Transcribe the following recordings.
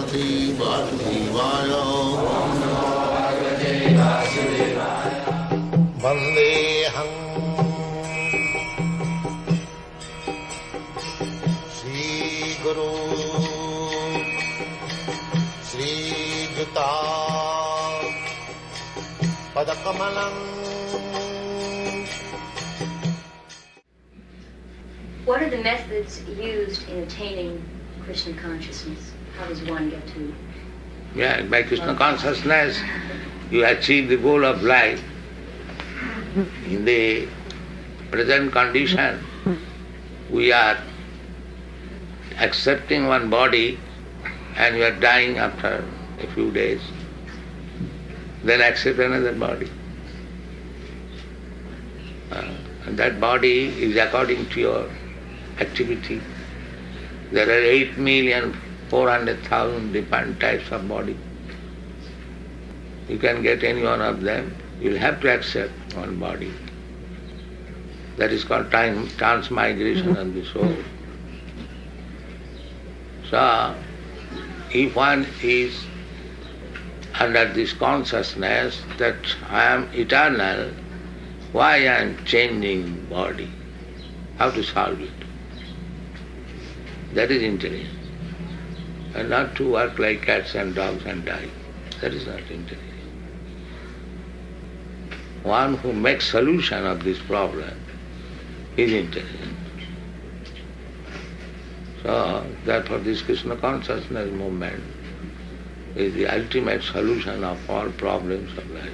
Bhagavate Vasudevaya. Vandeham Shri Guru Shri Juta Padakamalam. What are the methods used in attaining Krishna consciousness? How does one get to? Yeah, by Krishna consciousness, you achieve the goal of life. In the present condition, we are accepting one body and we are dying after a few days. Then accept another body. And that body is according to your activity. There are 8,400,000 different types of body. You can get any one of them. You'll have to accept one body. That is called transmigration of the soul. So, if one is under this consciousness that I am eternal, why I am changing body? How to solve it? That is intelligence. And not to work like cats and dogs and die. That is not intelligence. One who makes solution of this problem is intelligent. So, therefore this Krishna consciousness movement is the ultimate solution of all problems of life.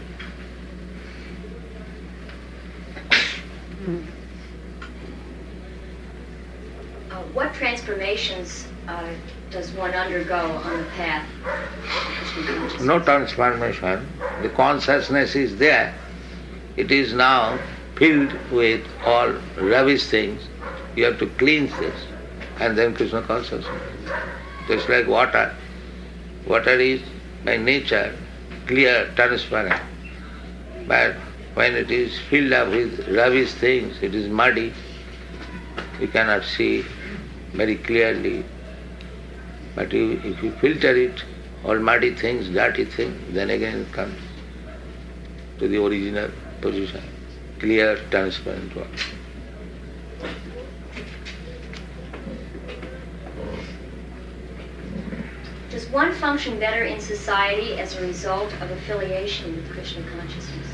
What transformations does one undergo on the path to Krishna consciousness? No transformation. The consciousness is there. It is now filled with all rubbish things. You have to cleanse this and then Krishna consciousness. Just like water. Water is by nature clear, transparent. But when it is filled up with rubbish things, it is muddy. You cannot see very clearly. But if you filter it, all muddy things, dirty things, then again it comes to the original position, clear, transparent one. Does one function better in society as a result of affiliation with Krishna consciousness?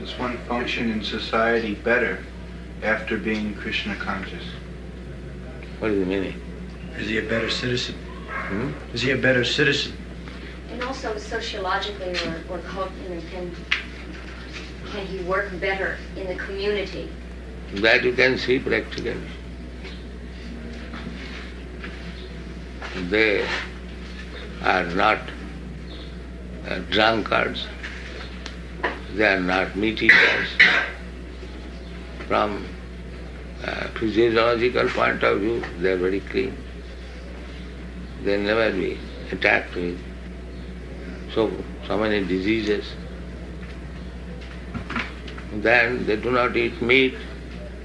Does one function in society better after being Krishna conscious? What is the meaning? Is he a better citizen? Is he a better citizen? And also sociologically, or can he work better in the community? That you can see practically. They are not drunkards. They are not meat eaters. From a physiological point of view, they are very clean. They will never be attacked with so many diseases. Then they do not eat meat,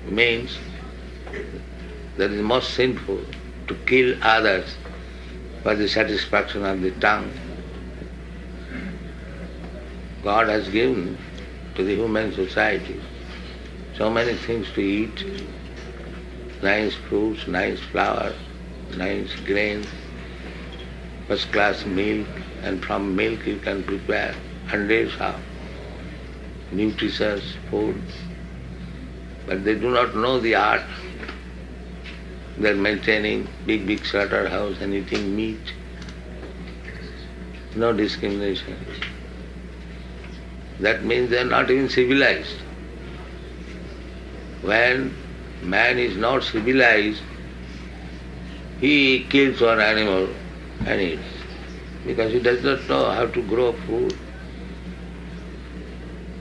means that is most sinful, to kill others for the satisfaction of the tongue. God has given to the human society so many things to eat, nice fruits, nice flour, nice grains, first class milk, and from milk you can prepare hundreds of nutritious food. But they do not know the art. They are maintaining big slaughterhouse and eating meat. No discrimination. That means they are not even civilized. When man is not civilized, he kills one animal and eats, because he does not know how to grow food.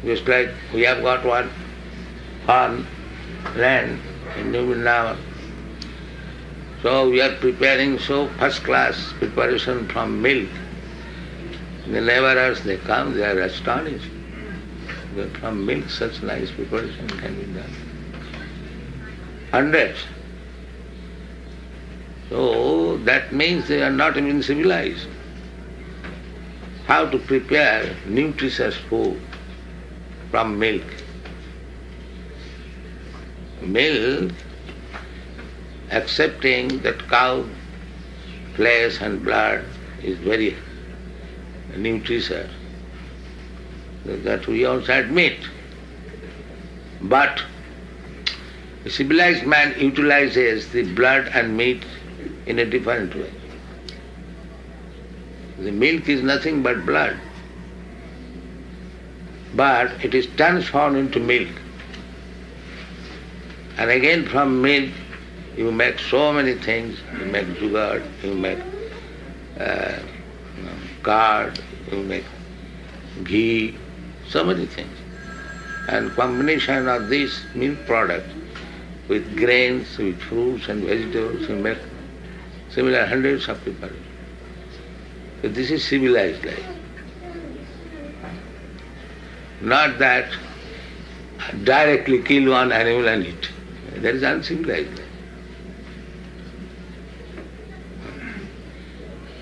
Just like we have got one farm land in New Vrindavan. So we are preparing so first class preparation from milk. The laborers, they come, they are astonished that from milk such nice preparation can be done. Hundreds. So that means they are not even civilized. How to prepare nutritious food from milk? Milk, accepting that cow flesh and blood is very nutritious, that we also admit. But a civilized man utilizes the blood and meat in a different way. The milk is nothing but blood, but it is transformed into milk. And again from milk you make so many things. You make sugar, you make curd, you make ghee, so many things. And combination of these milk products with grains, with fruits and vegetables, you make similar hundreds of preparation. So this is civilized life. Not that directly kill one animal and eat. That is uncivilized life.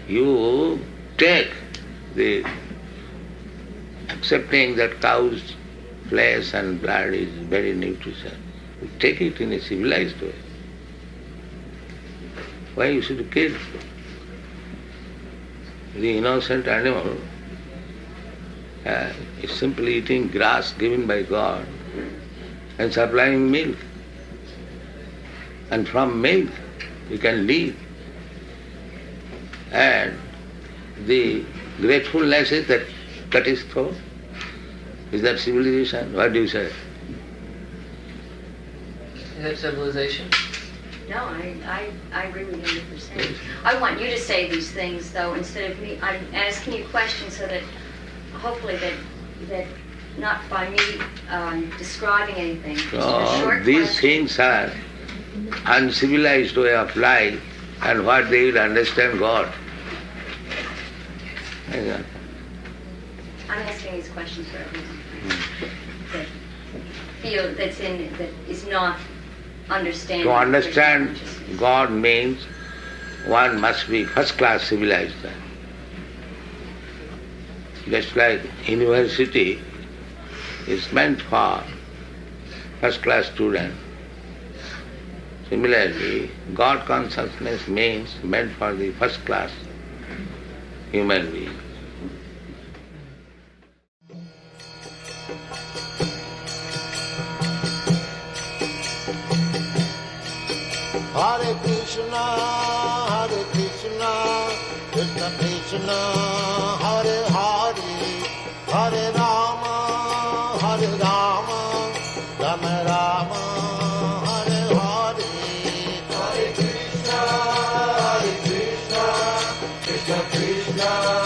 You take the accepting that cow's flesh and blood is very nutritious. You take it in a civilized way. Why you should kill the innocent animal? Is simply eating grass given by God and supplying milk. And from milk you can live. And the gratefulness is that cut his throat. Is that civilization? What do you say? Is that civilization? No, I agree with you 100%. I want you to say these things, though, instead of me. I'm asking you questions so that hopefully that not by me describing anything. Just a short These question. things are uncivilized way of life, and what they will understand God. I'm asking these questions for everyone. That feel that is not understanding. To understand God means one must be first class civilized. Just like university is meant for first class student. Similarly, God consciousness means meant for the first class human being. Hare Krishna, Krishna Krishna, Hare Hare, Hare Rama, Rama Rama, Hare Hare. Hare Krishna, Krishna Krishna.